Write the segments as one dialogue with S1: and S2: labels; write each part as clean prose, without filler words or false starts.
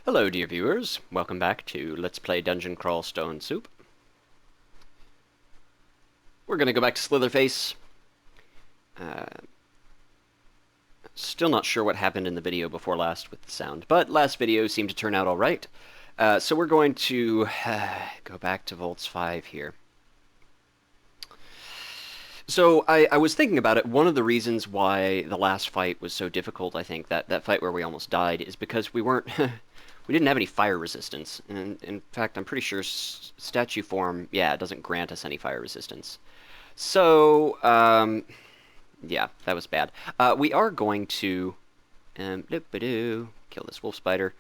S1: Hello, dear viewers. Welcome back to Let's Play Dungeon Crawl Stone Soup. We're going to go back to Slitherface. Uh, Still not sure what happened in the video before last with the sound, but last video seemed to turn out all right. So we're going to go back to Volts 5 here. So I was thinking about it. One of the reasons why the last fight was so difficult, I think, that fight where we almost died, is because we weren't... we didn't have any fire resistance. And in fact, I'm pretty sure statue form, yeah, it doesn't grant us any fire resistance. So, yeah, that was bad. We are going to... kill this wolf spider.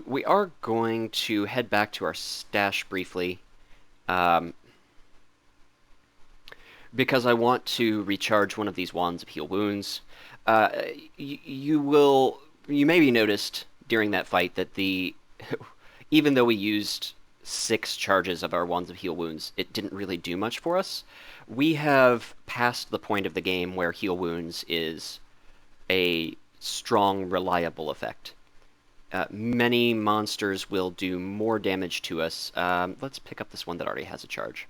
S1: We are going to head back to our stash briefly. Because I want to recharge one of these wands of heal wounds. You maybe noticed during that fight that even though we used 6 charges of our wands of heal wounds, it didn't really do much for us. We have passed the point of the game where heal wounds is a strong, reliable effect. Many monsters will do more damage to us. Let's pick up this one that already has a charge.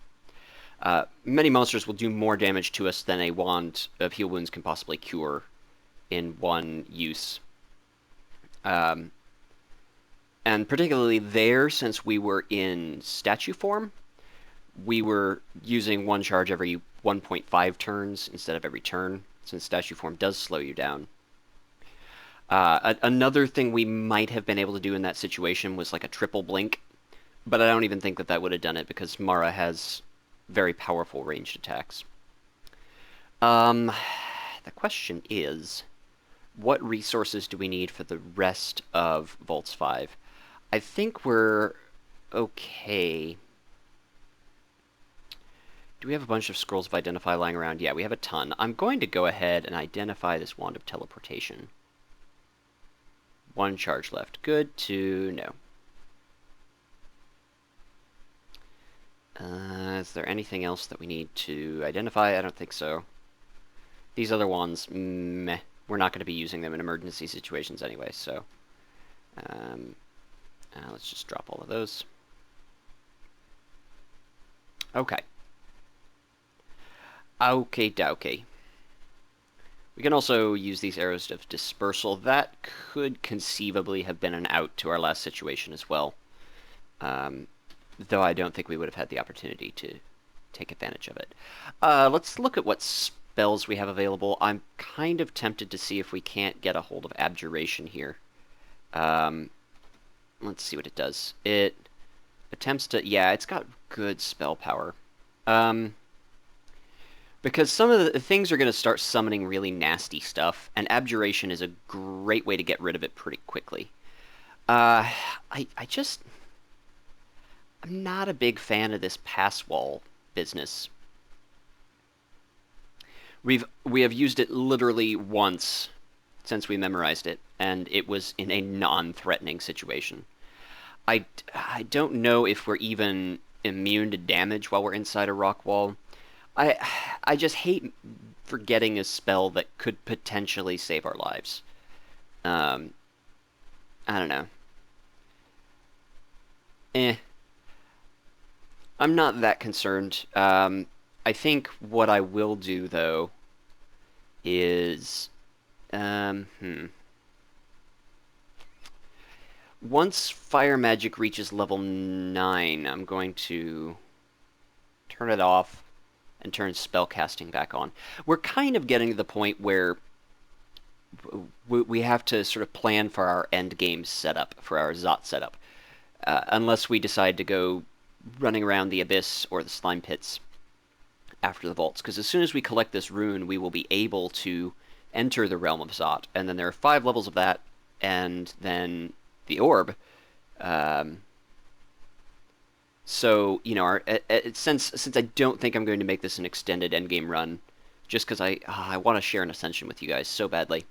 S1: Many monsters will do more damage to us than a wand of heal wounds can possibly cure in one use. And particularly there, since we were in statue form, we were using one charge every 1.5 turns instead of every turn, since statue form does slow you down. Another thing we might have been able to do in that situation was like a triple blink, but I don't even think that would have done it because Mara has very powerful ranged attacks. The question is, what resources do we need for the rest of Volts 5? I think we're okay. Do we have a bunch of scrolls of Identify lying around? Yeah, we have a ton. I'm going to go ahead and identify this Wand of Teleportation. 1 charge left. Good to know. Is there anything else that we need to identify? I don't think so. These other ones, meh. We're not going to be using them in emergency situations anyway, so... let's just drop all of those. Okay. Okie dokie. We can also use these arrows of dispersal. That could conceivably have been an out to our last situation as well. Though I don't think we would have had the opportunity to take advantage of it. Let's look at what spells we have available. I'm kind of tempted to see if we can't get a hold of Abjuration here. Let's see what it does. It attempts to... yeah, it's got good spell power. Because some of the things are going to start summoning really nasty stuff, and Abjuration is a great way to get rid of it pretty quickly. I'm not a big fan of this pass wall business. We have used it literally once since we memorized it, and it was in a non-threatening situation. I don't know if we're even immune to damage while we're inside a rock wall. I just hate forgetting a spell that could potentially save our lives. I don't know. I'm not that concerned. I think what I will do, though, is... Once Fire Magic reaches level 9, I'm going to turn it off and turn spellcasting back on. We're kind of getting to the point where we have to sort of plan for our end game setup, for our Zot setup. Unless we decide to go running around the Abyss or the Slime Pits after the Vaults. Because as soon as we collect this rune, we will be able to enter the Realm of Zot. And then there are 5 levels of that, and then the Orb. So, you know, since I don't think I'm going to make this an extended endgame run, just because I want to share an Ascension with you guys so badly,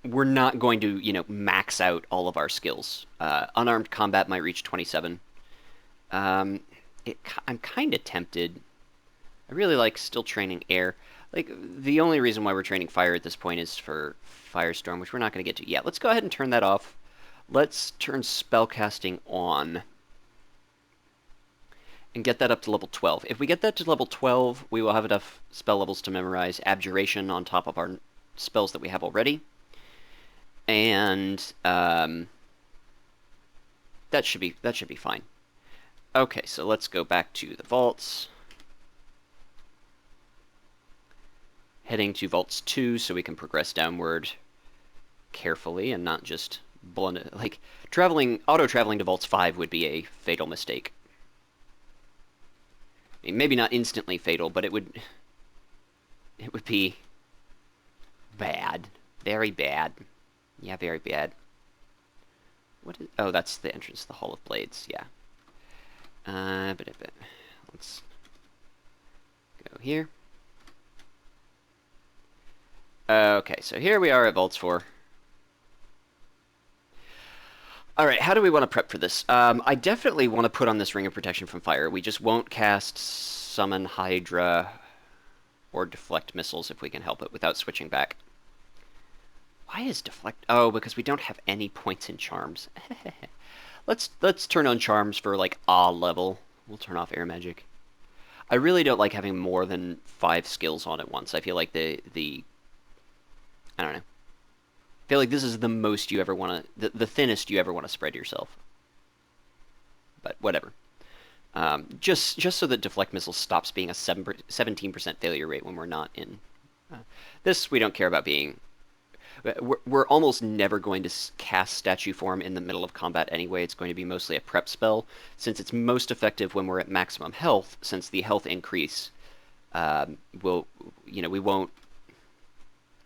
S1: we're not going to, you know, max out all of our skills. Unarmed combat might reach 27. I'm kind of tempted. I really like still training air. Like, the only reason why we're training fire at this point is for Firestorm, which we're not going to get to. Yeah, let's go ahead and turn that off. Let's turn spellcasting on and get that up to level 12. If we get that to level 12, we will have enough spell levels to memorize Abjuration on top of our spells that we have already. And that should be fine. Okay, so let's go back to the vaults. Heading to vaults 2 so we can progress downward carefully and not just blunder. Like, auto-traveling to vaults 5 would be a fatal mistake. I mean, maybe not instantly fatal, but it would be bad. Very bad. Yeah, very bad. What is... Oh, that's the entrance to the Hall of Blades, yeah. Let's go here. Okay, so here we are at Vaults 4. Alright, how do we want to prep for this? I definitely want to put on this Ring of Protection from Fire. We just won't cast Summon Hydra or Deflect Missiles if we can help it without switching back. Why is Deflect... Oh, because we don't have any points in Charms. Let's turn on Charms for, like, A level. We'll turn off Air Magic. I really don't like having more than 5 skills on at once. I feel like I don't know. I feel like this is the most you ever want to... The thinnest you ever want to spread yourself. But whatever. Just so that Deflect Missile stops being a 17% failure rate when we're not in... this we don't care about being... We're almost never going to cast Statue Form in the middle of combat anyway. It's going to be mostly a prep spell, since it's most effective when we're at maximum health, since the health increase we won't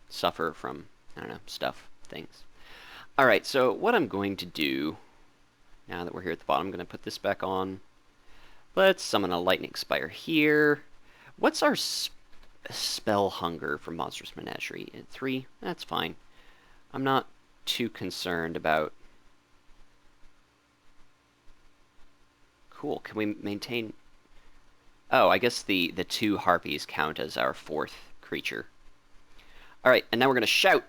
S1: suffer from, I don't know, things. Alright, so what I'm going to do, now that we're here at the bottom, I'm going to put this back on. Let's summon a Lightning Spire here. What's our spell hunger for Monstrous Menagerie? 3? That's fine. I'm not too concerned about... Cool, can we maintain... Oh, I guess the 2 harpies count as our 4th creature. Alright, and now we're going to shout!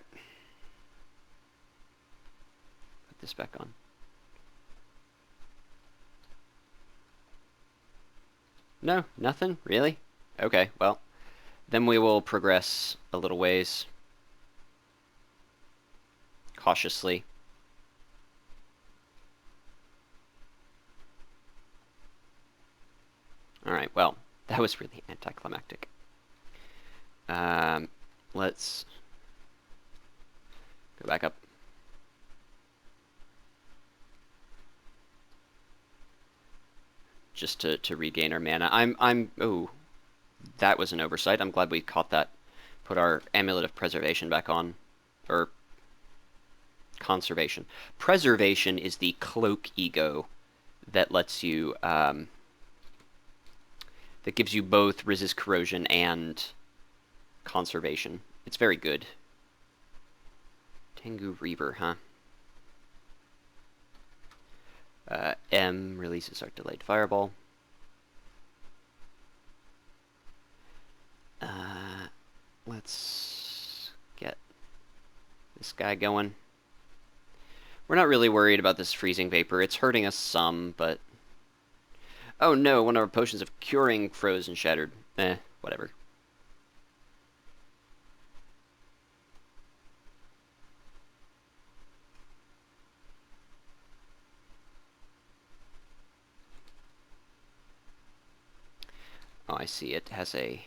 S1: Put this back on. No, nothing? Really? Okay, well, then we will progress a little ways. Cautiously. Alright, well, that was really anticlimactic. Let's go back up. Just to regain our mana. Oh, that was an oversight. I'm glad we caught that. Put our Amulet of Preservation back on. Or Conservation. Preservation is the cloak ego that lets you, that gives you both resist corrosion and conservation. It's very good. Tengu Reaver, huh? M releases our delayed fireball. Let's get this guy going. We're not really worried about this freezing vapor. It's hurting us some, but... Oh no, one of our potions of curing froze and shattered. Whatever. Oh, I see. It has a...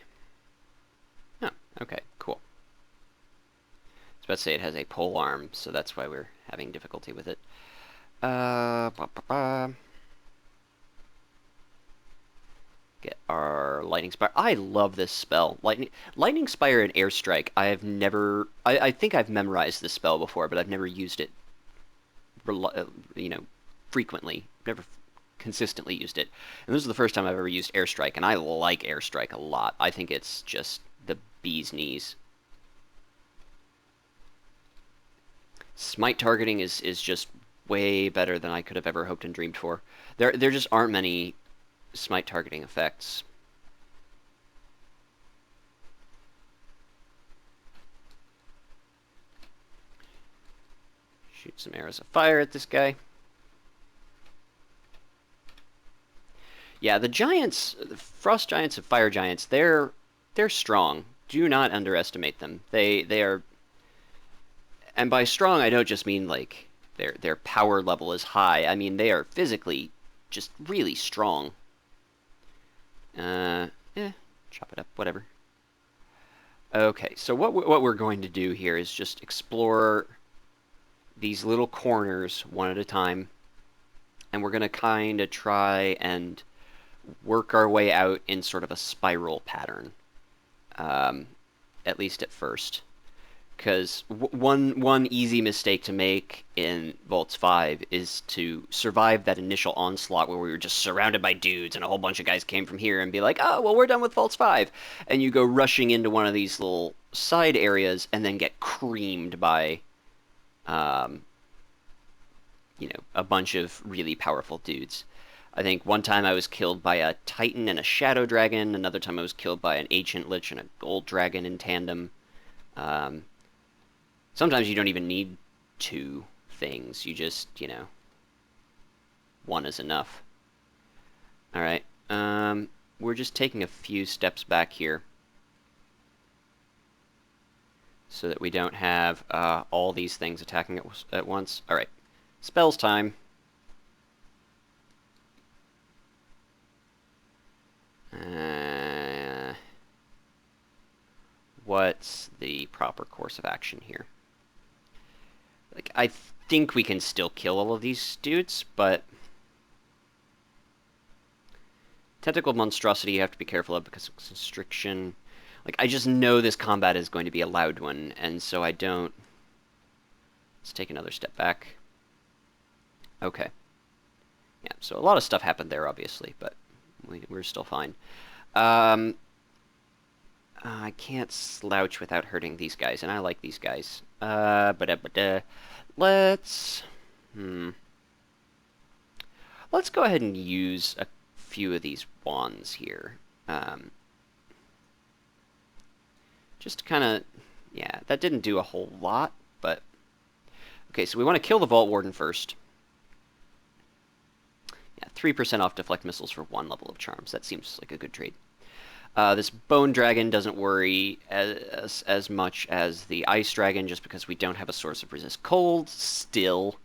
S1: Oh, okay, cool. I was about to say it has a pole arm, so that's why we're having difficulty with it. Get our Lightning Spire. I love this spell. Lightning Spire and Airstrike. I have never... I think I've memorized this spell before, but I've never used it, frequently. Never consistently used it. And this is the first time I've ever used Airstrike, and I like Airstrike a lot. I think it's just the bee's knees. Smite targeting is just way better than I could have ever hoped and dreamed for. There just aren't many smite targeting effects. Shoot some arrows of fire at this guy. Yeah, the giants, the frost giants and fire giants, they're strong. Do not underestimate them. They are, and by strong I don't just mean like their power level is high. I mean they are physically just really strong. Chop it up, whatever. Okay, so what we're going to do here is just explore these little corners one at a time, and we're going to kind of try and work our way out in sort of a spiral pattern, at least at first. Because one easy mistake to make in Vaults 5 is to survive that initial onslaught where we were just surrounded by dudes and a whole bunch of guys came from here and be like, oh, well, we're done with Vaults 5. And you go rushing into one of these little side areas and then get creamed by, a bunch of really powerful dudes. I think one time I was killed by a Titan and a Shadow Dragon. Another time I was killed by an Ancient Lich and a Gold Dragon in tandem. Sometimes you don't even need two things. You just, one is enough. Alright. We're just taking a few steps back here so that we don't have all these things attacking at once. Alright. Spells time. What's the proper course of action here? Like, I think we can still kill all of these dudes, but Tentacle Monstrosity you have to be careful of because of Constriction. Like, I just know this combat is going to be a loud one, and so I don't... Let's take another step back. Okay. Yeah, so a lot of stuff happened there, obviously, but we're still fine. I can't slouch without hurting these guys, and I like these guys. Let's... Let's go ahead and use a few of these wands here. Just kind of... Yeah, that didn't do a whole lot, but... Okay, so we want to kill the Vault Warden first. Yeah, 3% off deflect missiles for 1 level of charms. That seems like a good trade. This Bone Dragon doesn't worry as much as the Ice Dragon, just because we don't have a source of resist cold still.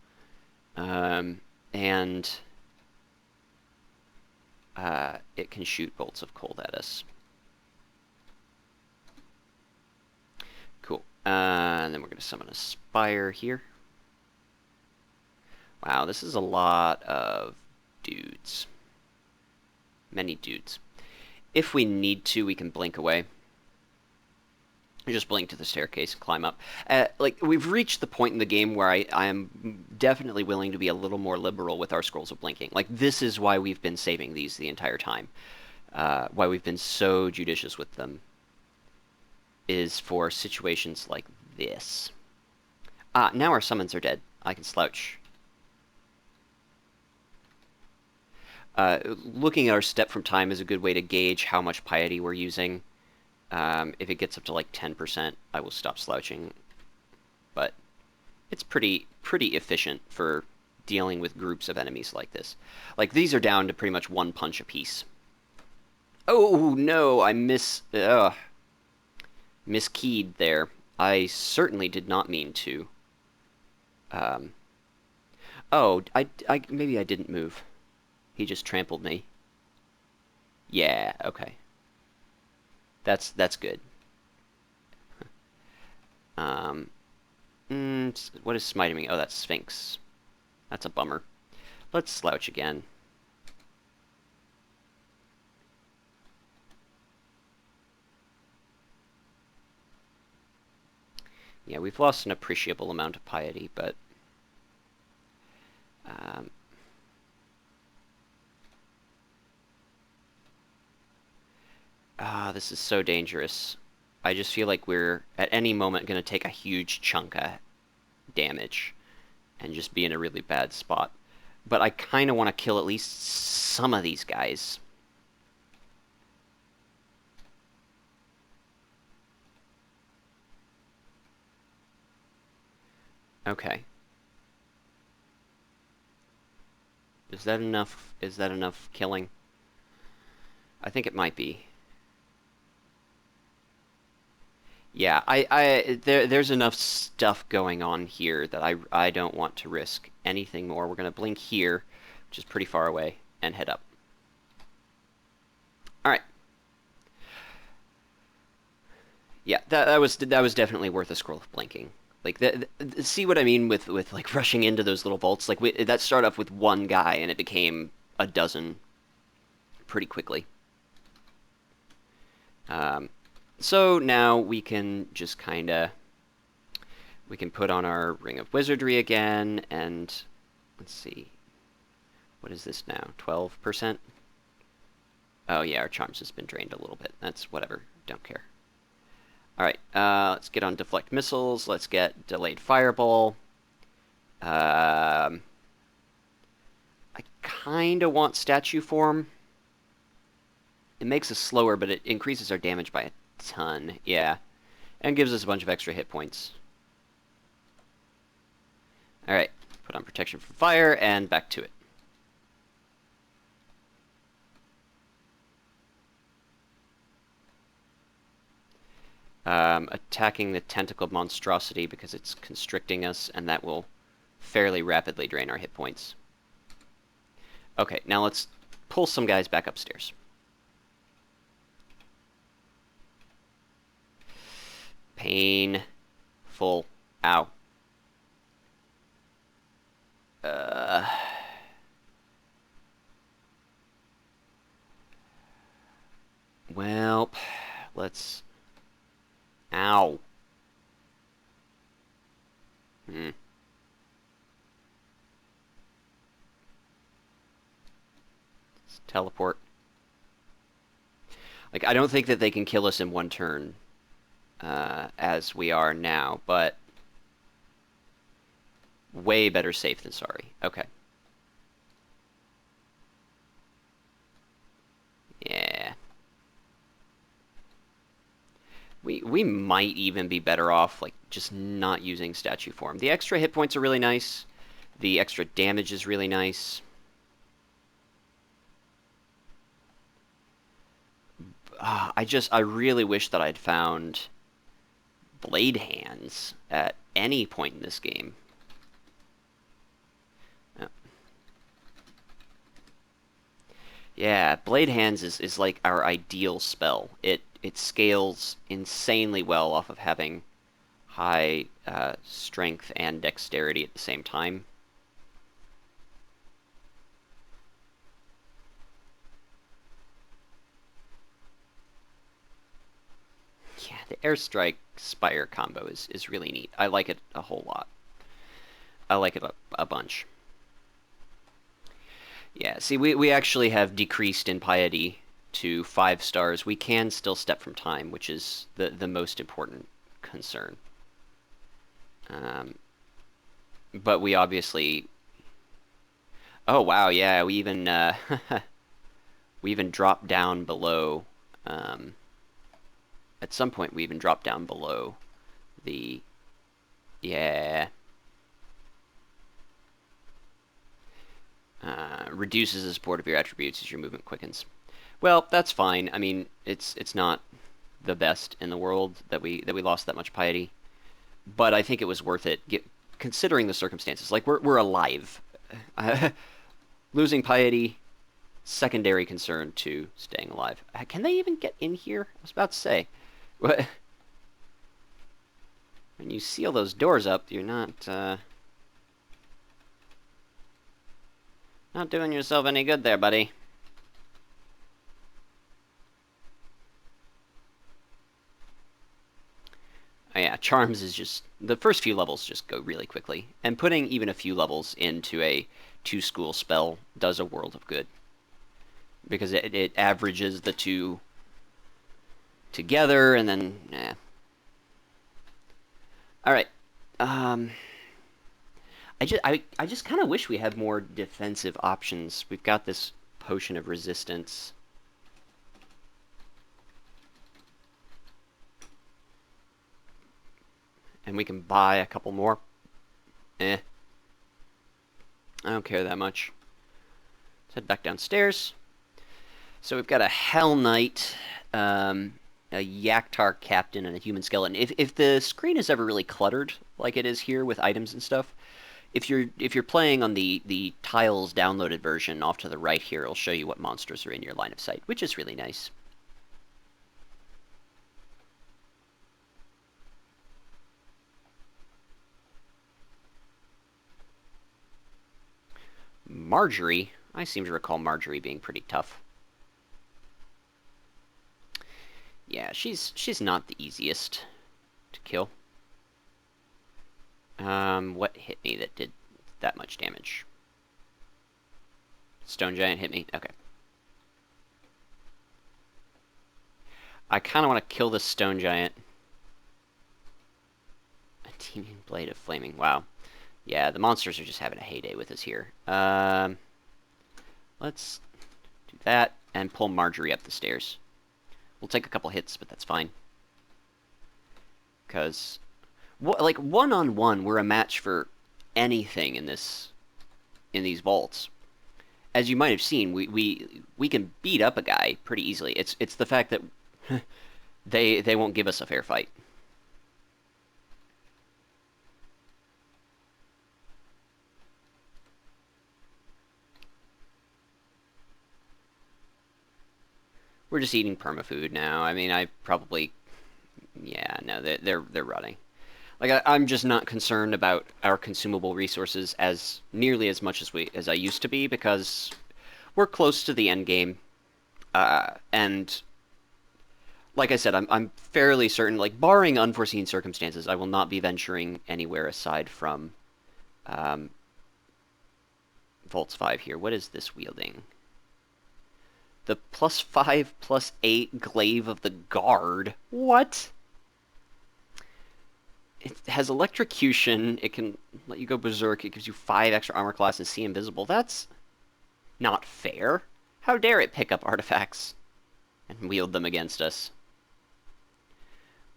S1: And it can shoot bolts of cold at us. Cool. And then we're going to summon a Spire here. Wow, this is a lot of dudes. Many dudes. If we need to, we can blink away. Just blink to the staircase and climb up. Like, we've reached the point in the game where I am definitely willing to be a little more liberal with our scrolls of blinking. Like, this is why we've been saving these the entire time. Why we've been so judicious with them. Is for situations like this. Now our summons are dead. I can slouch. Looking at our step from time is a good way to gauge how much piety we're using. If it gets up to like 10%, I will stop slouching. But it's pretty efficient for dealing with groups of enemies like this. Like, these are down to pretty much 1 punch apiece. Oh, no, I miskeyed there. I certainly did not mean to. Maybe I didn't move. He just trampled me. Yeah, okay. That's good. What is smiting me? Oh, that's Sphinx. That's a bummer. Let's slouch again. Yeah, we've lost an appreciable amount of piety, but... this is so dangerous. I just feel like we're, at any moment, going to take a huge chunk of damage and just be in a really bad spot. But I kind of want to kill at least some of these guys. Okay. Is that enough? Is that enough killing? I think it might be. Yeah, there's enough stuff going on here that I don't want to risk anything more. We're gonna blink here, which is pretty far away, and head up. All right. Yeah, that was definitely worth a scroll of blinking. Like, see what I mean with like rushing into those little vaults? Like that started off with one guy, and it became a dozen pretty quickly. Um, so now we can just kind of we can put on our Ring of Wizardry again, and let's see, what is this now? 12%? Oh yeah, our charms has been drained a little bit. That's whatever. Don't care. All right, let's get on deflect missiles. Let's get delayed fireball. I kind of want statue form. It makes us slower, but it increases our damage by a ton. Yeah, and gives us a bunch of extra hit points. All right, put on protection from fire and back to it. Attacking the tentacled monstrosity because it's constricting us, and that will fairly rapidly drain our hit points. Okay, now let's pull some guys back upstairs. Painful. Ow. Uh... Well, let's... Ow. Hmm. Let's teleport. Like, I don't think that they can kill us in one turn, as we are now, but way better safe than sorry. Okay. Yeah. We might even be better off, like, just not using statue form. The extra hit points are really nice. The extra damage is really nice. I really wish that I'd found blade hands at any point in this game. Oh. Yeah, blade hands is like our ideal spell. It scales insanely well off of having high strength and dexterity at the same time. Yeah, the airstrike spire combo is really neat. I like it a whole lot. I like it a bunch. Yeah, see, we actually have decreased in piety to 5 stars. We can still step from time, which is the most important concern. But we obviously... Oh, wow, yeah, we even, we even dropped down below... at some point, we even dropped down below the... Yeah... reduces the support of your attributes as your movement quickens. Well, that's fine. I mean, it's not the best in the world that we lost that much piety, but I think it was worth it, considering the circumstances. Like we're alive. Losing piety, secondary concern to staying alive. Can they even get in here? I was about to say, what? When you seal those doors up, you're not doing yourself any good there, buddy. Oh yeah, Charms is just... The first few levels just go really quickly. And putting even a few levels into a 2-school spell does a world of good. Because it averages the two together, and then... Alright. I just kind of wish we had more defensive options. We've got this potion of resistance. And we can buy a couple more. I don't care that much. head back downstairs. So we've got a Hell Knight, a Yaktar Captain, and a Human Skeleton. If the screen is ever really cluttered, like it is here with items and stuff, if you're playing on the tiles downloaded version off to the right here, it'll show you what monsters are in your line of sight, which is really nice. Marjorie, I seem to recall Marjorie being pretty tough. Yeah, she's not the easiest to kill. What hit me that did that much damage? Stone Giant hit me? Okay. I kind of want to kill this Stone Giant. A teeming blade of flaming. Wow. Yeah, the monsters are just having a heyday with us here. Let's do that and pull Marjorie up the stairs. We'll take a couple hits, but that's fine. Because, like, one-on-one, we're a match for anything in these vaults. As you might have seen, we can beat up a guy pretty easily. It's the fact that they won't give us a fair fight. We're just eating permafood now. I mean, I probably, yeah, no, they're rotting. Like I'm just not concerned about our consumable resources as nearly as much as I used to be because we're close to the end game, and like I said, I'm fairly certain, like barring unforeseen circumstances, I will not be venturing anywhere aside from um, Vaults 5 here. What is this wielding? The +5/+8 glaive of the guard. What? It has electrocution. It can let you go berserk. It gives you 5 extra armor class and see invisible. That's not fair. How dare it pick up artifacts and wield them against us?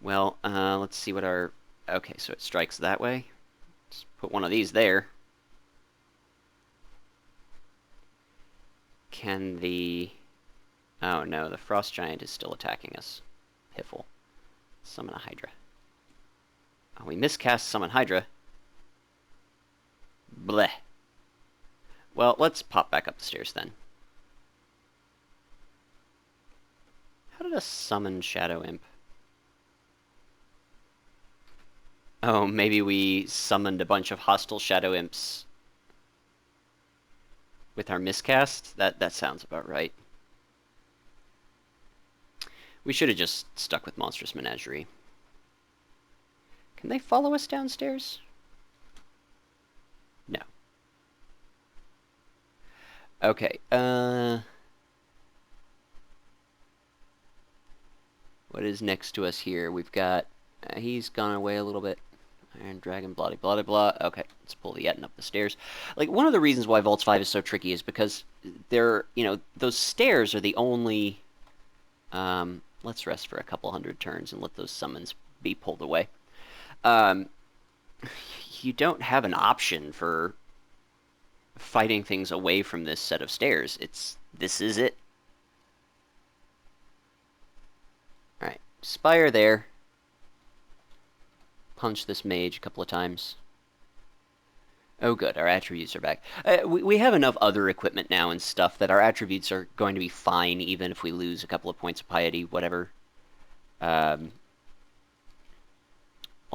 S1: Well, let's see what our... Okay, so it strikes that way. Let's put one of these there. Can the... Oh no, the Frost Giant is still attacking us. Piffle. Summon a Hydra. Oh, we miscast Summon Hydra. Bleh. Well, let's pop back up the stairs then. How did I summon Shadow Imp? Oh, maybe we summoned a bunch of hostile Shadow Imps with our miscast? That sounds about right. We should have just stuck with Monstrous Menagerie. Can they follow us downstairs? No. Okay, what is next to us here? We've got... he's gone away a little bit. Iron Dragon, blah, blah, blah, blah. Okay, let's pull the Yetton up the stairs. Like, one of the reasons why Vaults 5 is so tricky is because they're, you know, those stairs are the only... let's rest for a couple hundred turns and let those summons be pulled away. You don't have an option for fighting things away from this set of stairs. This is it. Alright, Spire there. Punch this mage a couple of times. Oh good, our attributes are back. We have enough other equipment now and stuff that our attributes are going to be fine even if we lose a couple of points of piety, whatever. All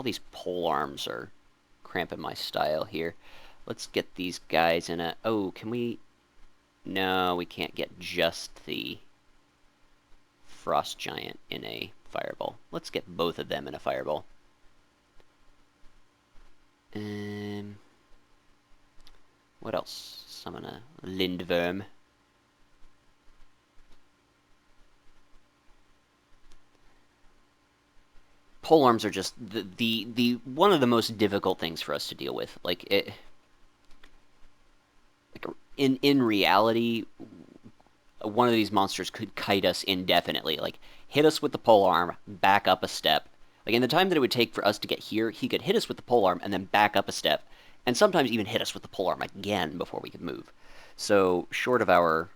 S1: these pole arms are cramping my style here. Let's get these guys in a... Oh, can we... No, we can't get just the Frost Giant in a fireball. Let's get both of them in a fireball. What else? Summon a Lindworm. Polearms are just the one of the most difficult things for us to deal with. Like in reality, one of these monsters could kite us indefinitely. Like hit us with the polearm, back up a step. Like in the time that it would take for us to get here, he could hit us with the polearm and then back up a step, and sometimes even hit us with the polearm again before we could move. So short of our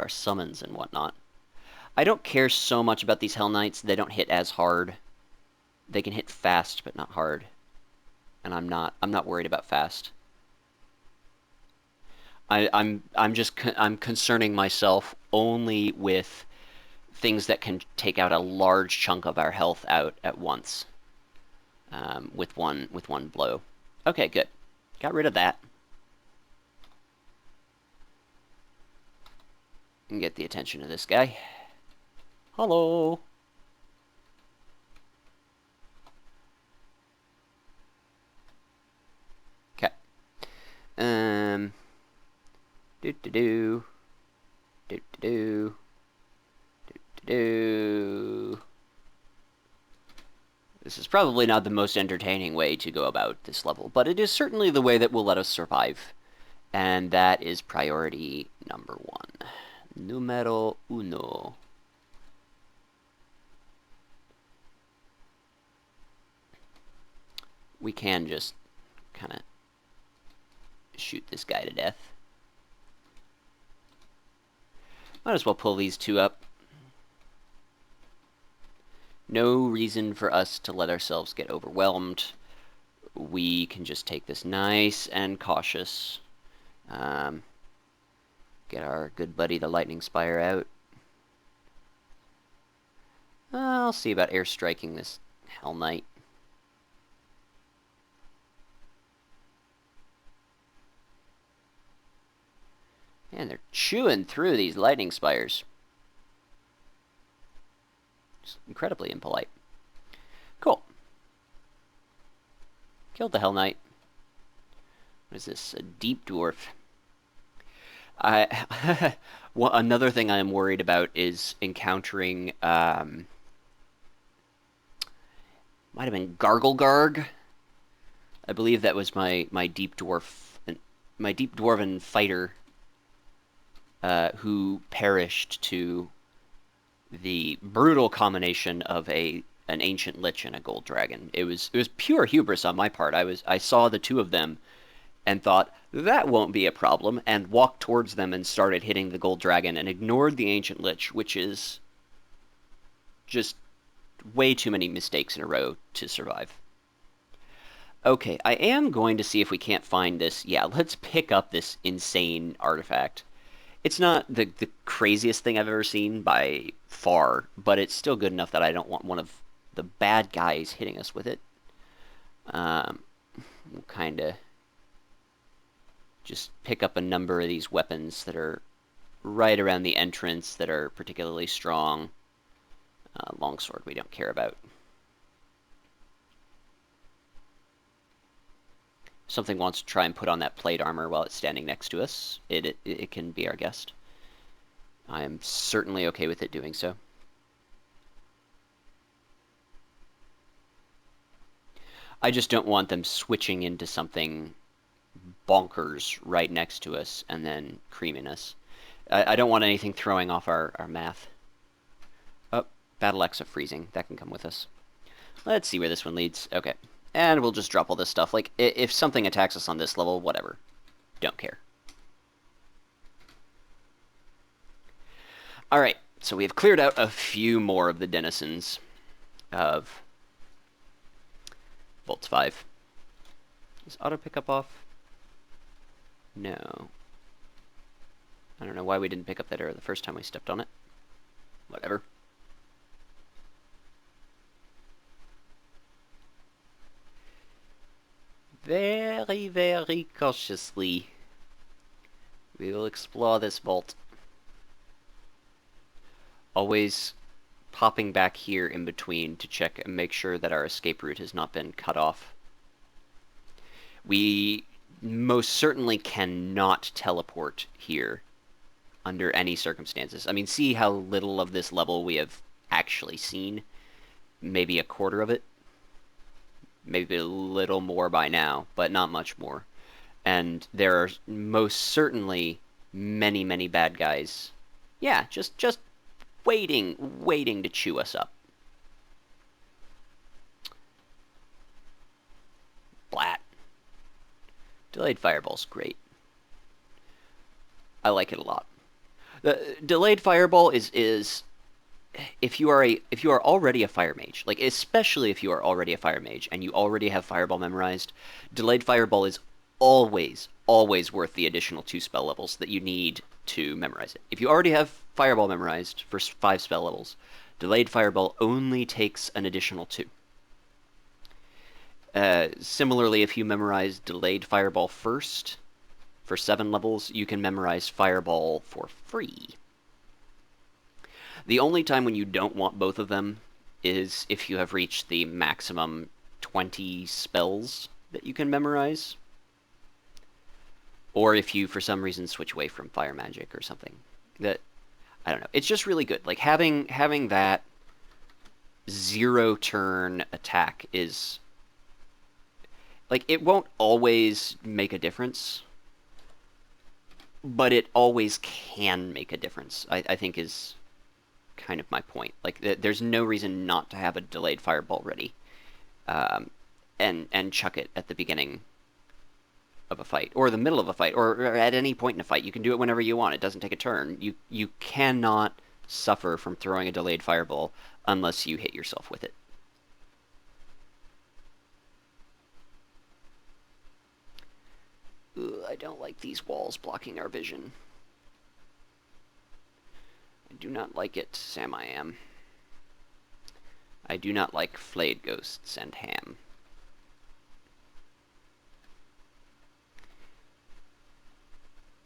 S1: summons and whatnot, I don't care so much about these Hell Knights. They don't hit as hard. They can hit fast, but not hard. And I'm not worried about fast. I'm concerning myself only with things that can take out a large chunk of our health out at once, with one blow. Okay, good. Got rid of that. And get the attention of this guy. Hello. Okay. Do do do. Do do do. Do do do. This is probably not the most entertaining way to go about this level, but it is certainly the way that will let us survive. And that is priority number 1. Numero uno. We can just kind of shoot this guy to death. Might as well pull these 2 up. No reason for us to let ourselves get overwhelmed. We can just take this nice and cautious. Get our good buddy the Lightning Spire out. I'll see about airstriking this Hell Knight. Man, they're chewing through these Lightning Spires. Just incredibly impolite. Cool. Killed the Hell Knight. What is this? A Deep Dwarf. Well, another thing I'm worried about is encountering, might have been Garglegarg. I believe that was my Deep Dwarven fighter, who perished to the brutal combination of an ancient lich and a gold dragon. It was pure hubris on my part. I saw the 2 of them and thought, that won't be a problem, and walked towards them and started hitting the gold dragon and ignored the ancient lich, which is just way too many mistakes in a row to survive. Okay, I am going to see if we can't find this. Yeah, let's pick up this insane artifact. It's not the craziest thing I've ever seen by far, but it's still good enough that I don't want one of the bad guys hitting us with it. We'll kind of just pick up a number of these weapons that are right around the entrance that are particularly strong. Longsword we don't care about. If something wants to try and put on that plate armor while it's standing next to us, it can be our guest. I am certainly okay with it doing so. I just don't want them switching into something bonkers right next to us and then creaming us. I don't want anything throwing off our math. Oh, Battle Axe of Freezing. That can come with us. Let's see where this one leads. Okay. And we'll just drop all this stuff. Like, if something attacks us on this level, whatever. Don't care. Alright, so we have cleared out a few more of the denizens of Bolts 5. Is auto pickup off? No. I don't know why we didn't pick up that arrow the first time we stepped on it. Whatever. Very, very cautiously, we will explore this vault. Always popping back here in between to check and make sure that our escape route has not been cut off. We most certainly cannot teleport here under any circumstances. I mean, see how little of this level we have actually seen? Maybe a quarter of it? Maybe a little more by now, but not much more. And there are most certainly many, many bad guys. Yeah, just waiting to chew us up. Blat. Delayed Fireball's great. I like it a lot. The Delayed Fireball is if you are already a fire mage, like especially if you are already a fire mage and you already have Fireball memorized, Delayed Fireball is always worth the additional 2 spell levels that you need to memorize it. If you already have Fireball memorized for 5 spell levels, Delayed Fireball only takes an additional 2. Similarly, if you memorize Delayed Fireball first, for 7 levels, you can memorize Fireball for free. The only time when you don't want both of them is if you have reached the maximum 20 spells that you can memorize, or if you, for some reason, switch away from fire magic or something. That, I don't know. It's just really good. Like, having that 0-turn attack is... Like, it won't always make a difference, but it always can make a difference, I think is kind of my point. Like, there's no reason not to have a Delayed Fireball ready, and chuck it at the beginning of a fight, or the middle of a fight, or at any point in a fight. You can do it whenever you want. It doesn't take a turn. You cannot suffer from throwing a Delayed Fireball unless you hit yourself with it. Ugh, I don't like these walls blocking our vision. I do not like it, Sam I am. I do not like flayed ghosts and ham.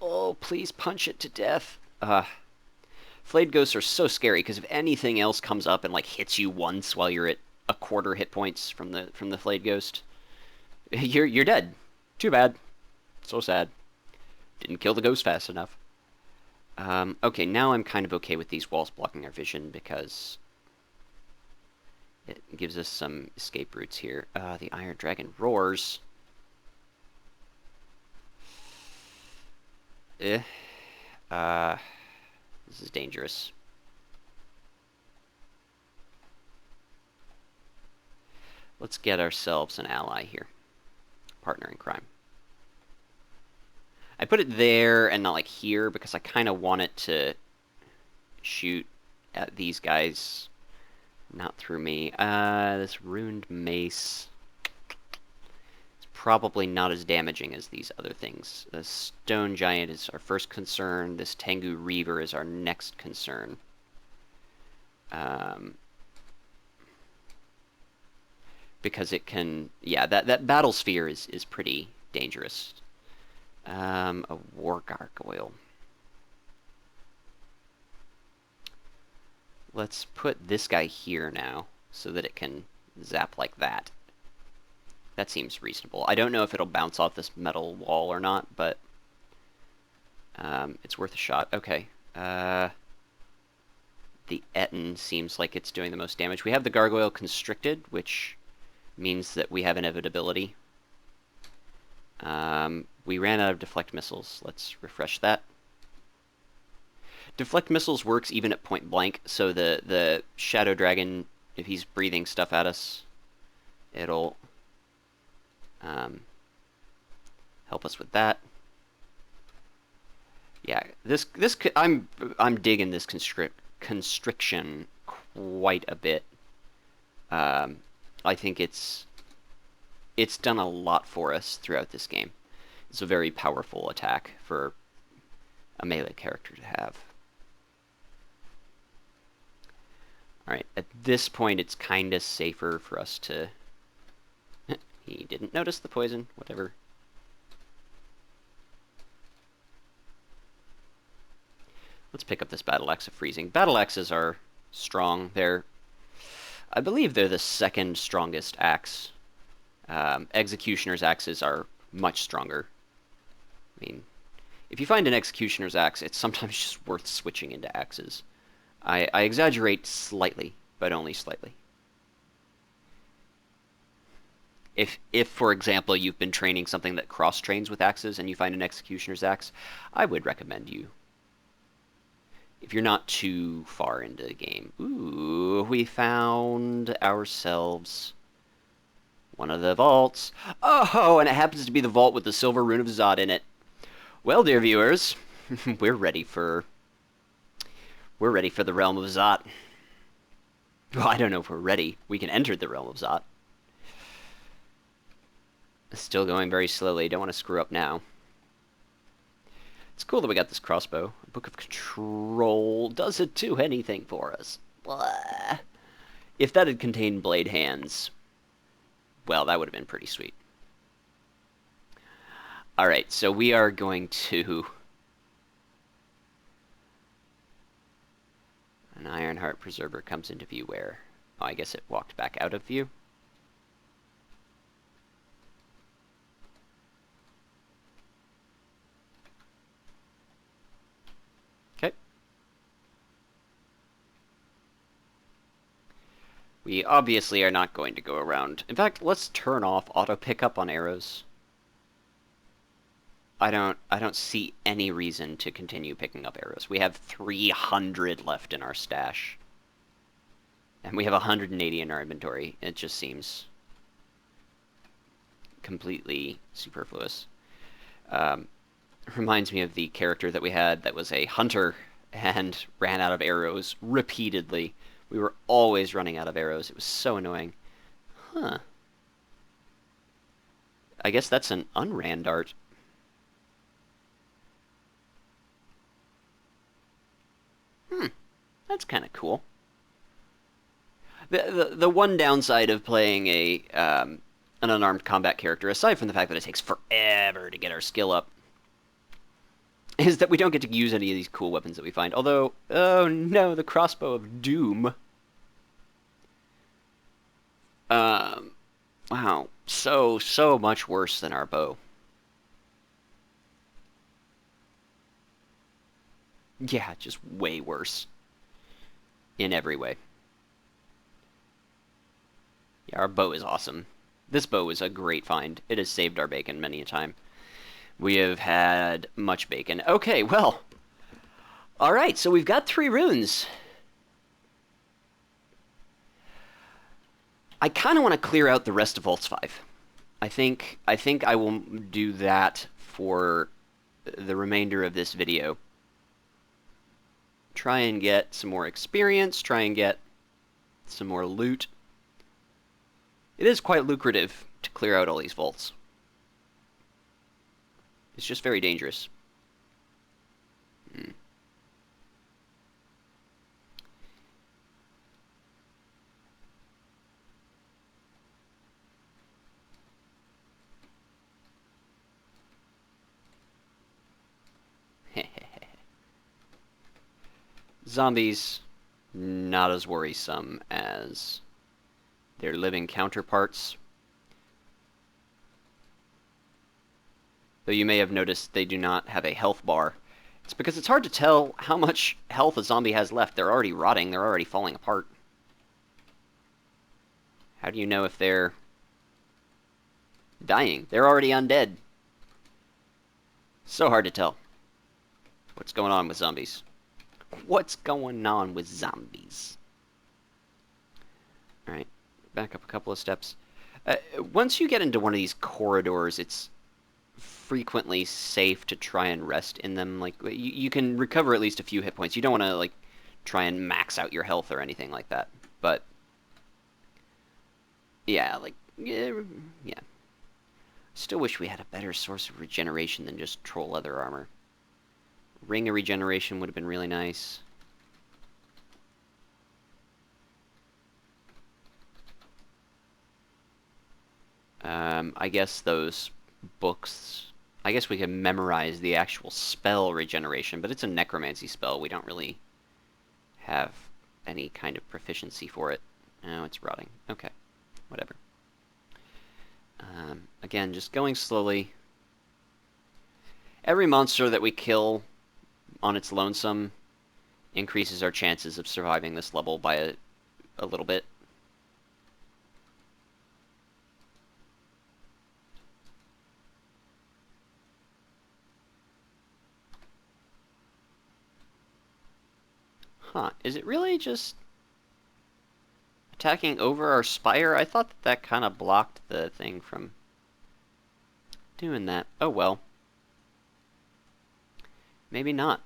S1: Oh, please punch it to death. Flayed ghosts are so scary because if anything else comes up and like hits you once while you're at a quarter hit points from the flayed ghost, you're dead. Too bad. So sad. Didn't kill the ghost fast enough. Okay, now I'm kind of okay with these walls blocking our vision because it gives us some escape routes here. The Iron Dragon roars. This is dangerous. Let's get ourselves an ally here. Partner in crime. I put it there and not like here because I kind of want it to shoot at these guys, not through me. This ruined mace is probably not as damaging as these other things. The stone giant is our first concern. This Tengu Reaver is our next concern. Because it can, yeah, that battle sphere is pretty dangerous. A war gargoyle. Let's put this guy here now so that it can zap like that. That seems reasonable. I don't know if it'll bounce off this metal wall or not, but it's worth a shot. Okay. The Etten seems like it's doing the most damage. We have the gargoyle constricted, which means that we have inevitability. We ran out of deflect missiles. Let's refresh that. Deflect missiles works even at point blank, so the Shadow Dragon, if he's breathing stuff at us, it'll help us with that. Yeah, this I'm digging this constriction quite a bit. I think it's done a lot for us throughout this game. It's a very powerful attack for a melee character to have. Alright, at this point it's kind of safer for us to... He didn't notice the poison, whatever. Let's pick up this Battle Axe of Freezing. Battle Axes are strong. I believe they're the second strongest axe. Executioner's axes are much stronger. I mean, if you find an Executioner's axe, it's sometimes just worth switching into axes. I exaggerate slightly, but only slightly. If, for example, you've been training something that cross-trains with axes and you find an Executioner's axe, I would recommend you. If you're not too far into the game. Ooh, we found ourselves One of the vaults. Oh, and it happens to be the vault with the silver rune of Zod in it. Well, dear viewers, we're ready for the realm of Zot. Well, I don't know if we're ready. We can enter the realm of Zot. Still going very slowly. Don't want to screw up now. It's cool that we got this crossbow. Book of Control. Does it do anything for us? Blah. If that had contained blade hands, well, that would have been pretty sweet. Alright, so we are going to... An Ironheart Preserver comes into view where? Oh, I guess it walked back out of view. Okay. We obviously are not going to go around. In fact, let's turn off auto pickup on arrows. I don't see any reason to continue picking up arrows. We have 300 left in our stash. And we have 180 in our inventory. It just seems completely superfluous. Reminds me of the character that we had that was a hunter and ran out of arrows repeatedly. We were always running out of arrows. It was so annoying. Huh. I guess that's an unran dart. That's kind of cool. The one downside of playing an unarmed combat character, aside from the fact that it takes forever to get our skill up, is that we don't get to use any of these cool weapons that we find. Although, oh no, the crossbow of doom. Wow, so much worse than our bow. Yeah, just way worse. In every way. Yeah, our bow is awesome. This bow is a great find. It has saved our bacon many a time. We have had much bacon. Okay, well. Alright, so we've got 3 runes. I kind of want to clear out the rest of Vaults 5. I think I will do that for the remainder of this video. Try and get some more experience, try and get some more loot. It is quite lucrative to clear out all these vaults. It's just very dangerous. Zombies, not as worrisome as their living counterparts. Though you may have noticed they do not have a health bar. It's because it's hard to tell how much health a zombie has left. They're already rotting. They're already falling apart. How do you know if they're dying? They're already undead. So hard to tell. What's going on with zombies? What's going on with zombies? Alright, back up a couple of steps. Once you get into one of these corridors, it's frequently safe to try and rest in them. Like, you can recover at least a few hit points. You don't want to, like, try and max out your health or anything like that. But, yeah, like, yeah. Still wish we had a better source of regeneration than just troll leather armor. Ring of regeneration would have been really nice. I guess those books... I guess we can memorize the actual spell regeneration, but it's a necromancy spell. We don't really have any kind of proficiency for it. Oh, it's rotting. Okay. Whatever. Again, just going slowly. Every monster that we kill on its lonesome increases our chances of surviving this level by a little bit. Huh, is it really just... Attacking over our spire? I thought that kind of blocked the thing from doing that. Oh well. Maybe not.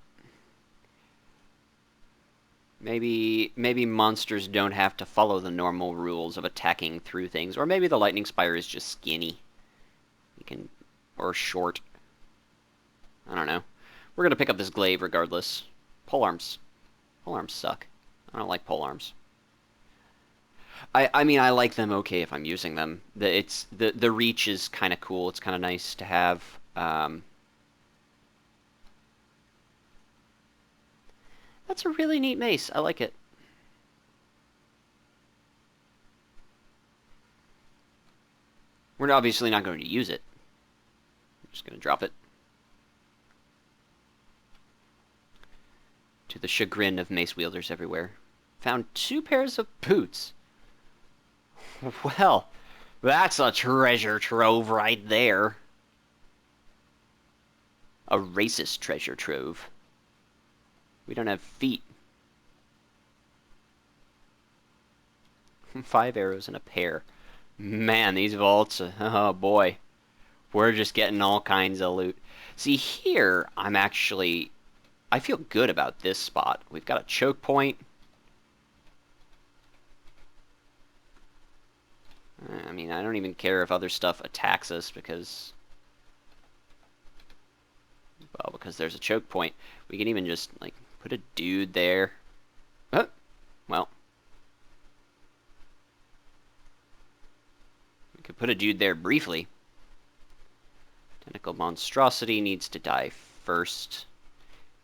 S1: Maybe monsters don't have to follow the normal rules of attacking through things, or maybe the lightning spire is just skinny. You can, or short. I don't know. We're gonna pick up this glaive regardless. Polearms. Polearms suck. I don't like polearms. I mean I like them okay if I'm using them. The reach is kind of cool. It's kind of nice to have. That's a really neat mace. I like it. We're obviously not going to use it. I'm just going to drop it. To the chagrin of mace wielders everywhere. Found 2 pairs of boots. Well, that's a treasure trove right there. A racist treasure trove. We don't have feet. 5 arrows and a pair. Man, these vaults, oh boy. We're just getting all kinds of loot. See, here, I feel good about this spot. We've got a choke point. I mean, I don't even care if other stuff attacks us because there's a choke point. We can even just, like, put a dude there. Oh, well. We could put a dude there briefly. Tentacle monstrosity needs to die first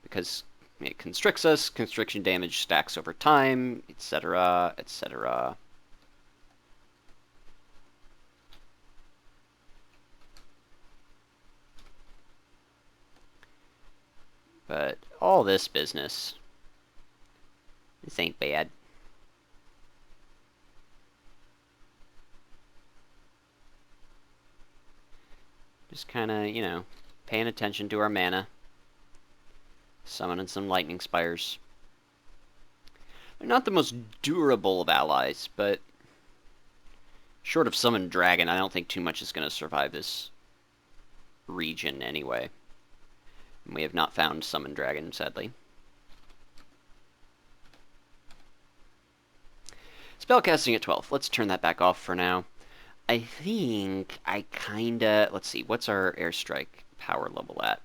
S1: because it constricts us. Constriction damage stacks over time, etc., etc. But all this business, this ain't bad. Just kind of, you know, paying attention to our mana. Summoning some lightning spires. They're not the most durable of allies, but short of summon dragon, I don't think too much is going to survive this region anyway. We have not found summon dragon, sadly. Spellcasting at 12. Let's turn that back off for now. I think I kinda... Let's see, what's our airstrike power level at?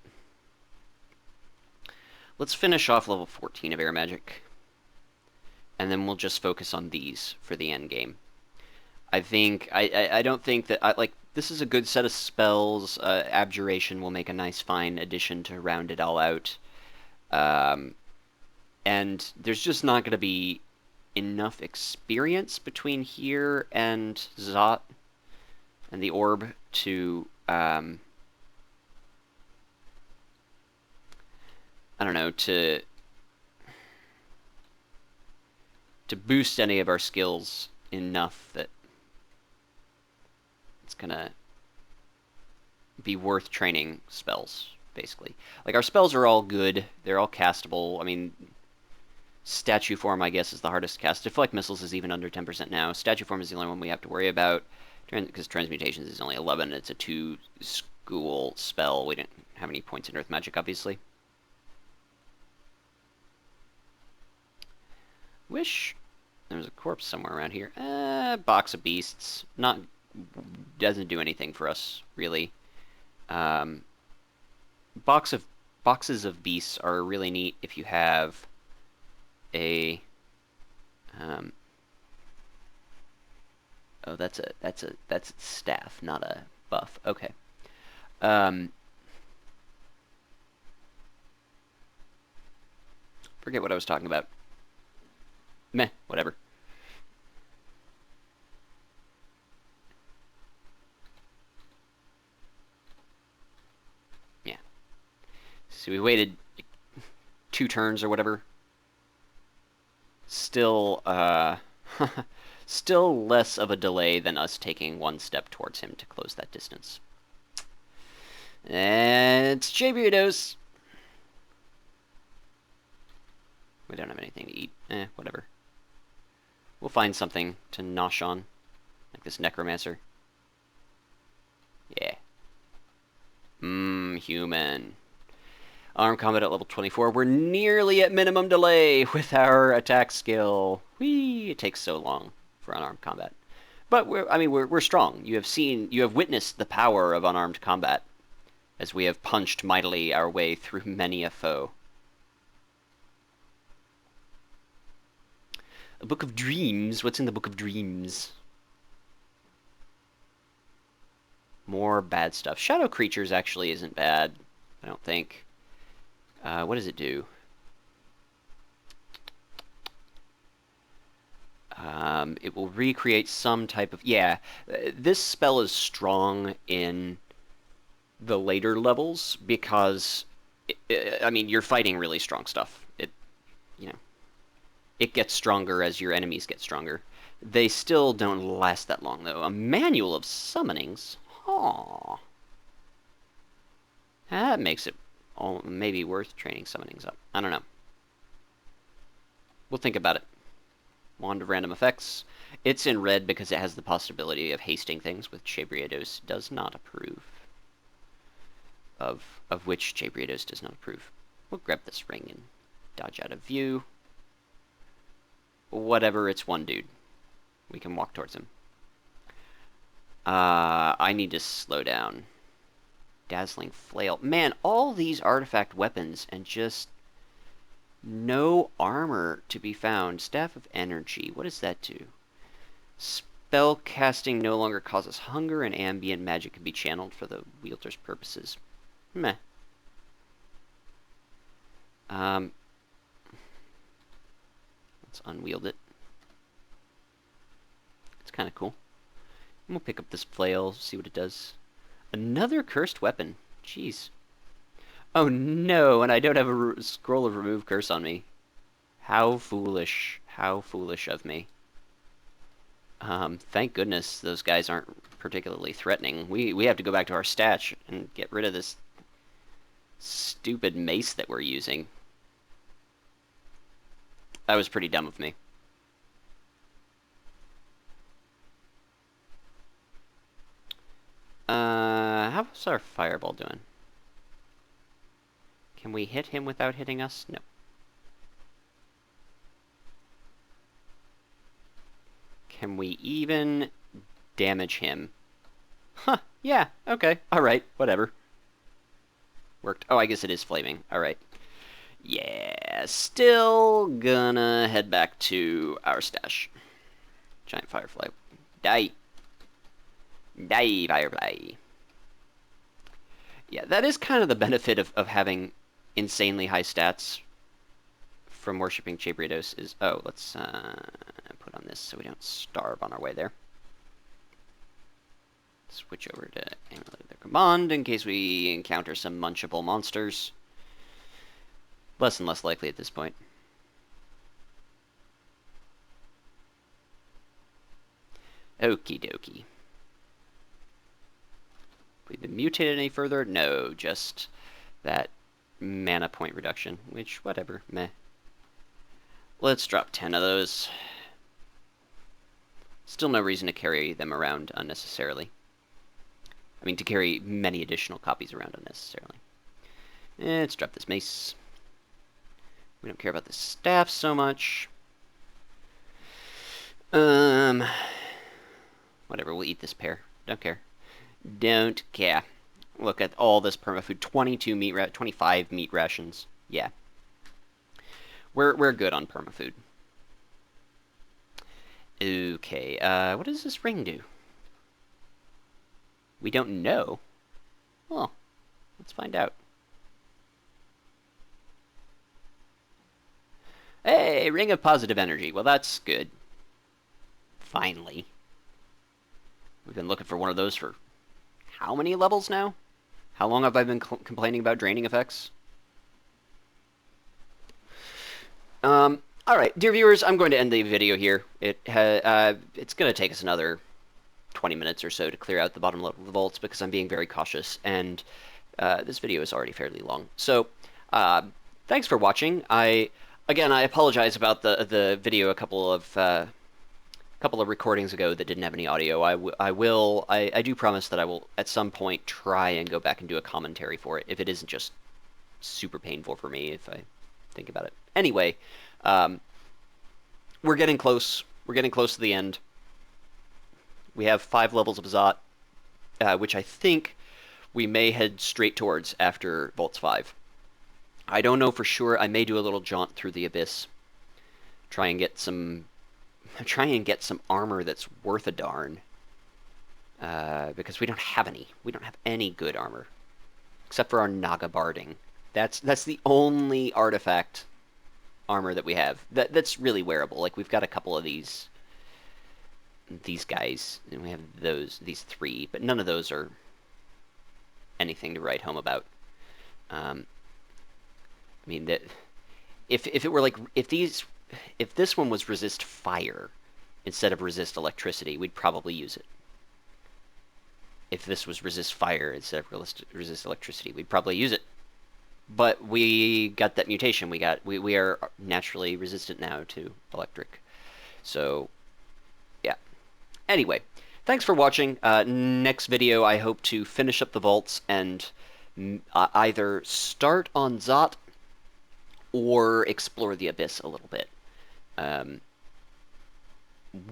S1: Let's finish off level 14 of air magic. And then we'll just focus on these for the end game. I don't think that... like, this is a good set of spells. Abjuration will make a nice, fine addition to round it all out. And there's just not going to be enough experience between here and Zot and the orb to, I don't know, to boost any of our skills enough that it's going to be worth training spells, basically. Like, our spells are all good. They're all castable. I mean, statue form, I guess, is the hardest cast. Deflect missiles is even under 10% now. Statue form is the only one we have to worry about, because transmutations is only 11. It's a 2-school spell. We didn't have any points in earth magic, obviously. Wish there was a corpse somewhere around here. Box of beasts. Doesn't do anything for us, really. Boxes of beasts are really neat if you have a oh, that's a staff, not a buff. Okay. Forget what I was talking about. Meh, whatever. Yeah. So we waited 2 turns or whatever. Still, still less of a delay than us taking 1 step towards him to close that distance. And it's J-Burritos. We don't have anything to eat. Whatever. We'll find something to nosh on, like this necromancer. Yeah. Human. Armed combat at level 24. We're nearly at minimum delay with our attack skill. Whee! It takes so long for unarmed combat. But we're strong. You have witnessed the power of unarmed combat as we have punched mightily our way through many a foe. A Book of Dreams? What's in the Book of Dreams? More bad stuff. Shadow Creatures actually isn't bad, I don't think. What does it do? It will recreate some type of... Yeah, this spell is strong in the later levels because, you're fighting really strong stuff. It gets stronger as your enemies get stronger. They still don't last that long, though. A Manual of Summonings? Huh. That makes it maybe worth training summonings up. I don't know. We'll think about it. Wand of Random Effects. It's in red because it has the possibility of hasting things, which Chabriados does not approve. Of which Chabriados does not approve. We'll grab this ring and dodge out of view. Whatever, it's one dude. We can walk towards him. I need to slow down. Dazzling Flail. Man, all these artifact weapons and just no armor to be found. Staff of Energy. What does that do? Spell casting no longer causes hunger, and ambient magic can be channeled for the wielder's purposes. Meh. Let's unwield it. It's kind of cool. And we'll pick up this flail, see what it does. Another cursed weapon. Jeez. Oh no, and I don't have a scroll of remove curse on me. How foolish. How foolish of me. Thank goodness those guys aren't particularly threatening. We have to go back to our stash and get rid of this stupid mace that we're using. That was pretty dumb of me. How's our fireball doing? Can we hit him without hitting us? No. Can we even damage him? Huh, yeah, okay, alright, whatever. Worked. Oh, I guess it is flaming. Alright. Yeah, still gonna head back to our stash. Giant firefly. Die. Die, firefly. Yeah, that is kind of the benefit of having insanely high stats from worshipping Chabriados is... Oh, let's put on this so we don't starve on our way there. Switch over to Amulet of the Command in case we encounter some munchable monsters. Less and less likely at this point. Okie dokie. We've been mutated any further? No, just that mana point reduction, which, whatever, meh. Let's drop 10 of those. Still no reason to carry them around unnecessarily. I mean, to carry many additional copies around unnecessarily. Let's drop this mace. We don't care about the staff so much. Whatever, we'll eat this pear. Don't care. Don't care. Look at all this permafood. 25 meat rations. Yeah. We're good on permafood. Okay, what does this ring do? We don't know. Well, let's find out. Hey, ring of positive energy. Well, that's good. Finally. We've been looking for one of those for how many levels now? How long have I been complaining about draining effects? Alright, dear viewers, I'm going to end the video here. It's going to take us another 20 minutes or so to clear out the bottom level vaults because I'm being very cautious, and this video is already fairly long. So, thanks for watching. Again, I apologize about the video a couple of couple of recordings ago that didn't have any audio. I do promise that I will at some point try and go back and do a commentary for it if it isn't just super painful for me if I think about it. Anyway, um, we're getting close. We're getting close to the end. We have 5 levels of Zot, which I think we may head straight towards after Volts 5. I don't know for sure. I may do a little jaunt through the Abyss. Try and get some armor that's worth a darn. Because we don't have any. We don't have any good armor. Except for our Naga barding. That's the only artifact armor that we have. That's really wearable. Like, we've got a couple of these guys, and we have these 3, but none of those are anything to write home about. I mean, that if it were like if this one was resist fire instead of resist electricity, we'd probably use it. If this was resist fire instead of resist electricity, we'd probably use it. But we got that mutation. We are naturally resistant now to electric. So, yeah. Anyway, thanks for watching. Next video, I hope to finish up the vaults and either start on Zot or explore the Abyss a little bit.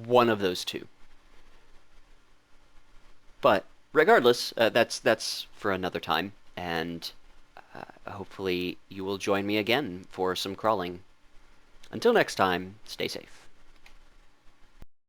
S1: One of those two. But regardless, that's for another time, and hopefully you will join me again for some crawling. Until next time, stay safe.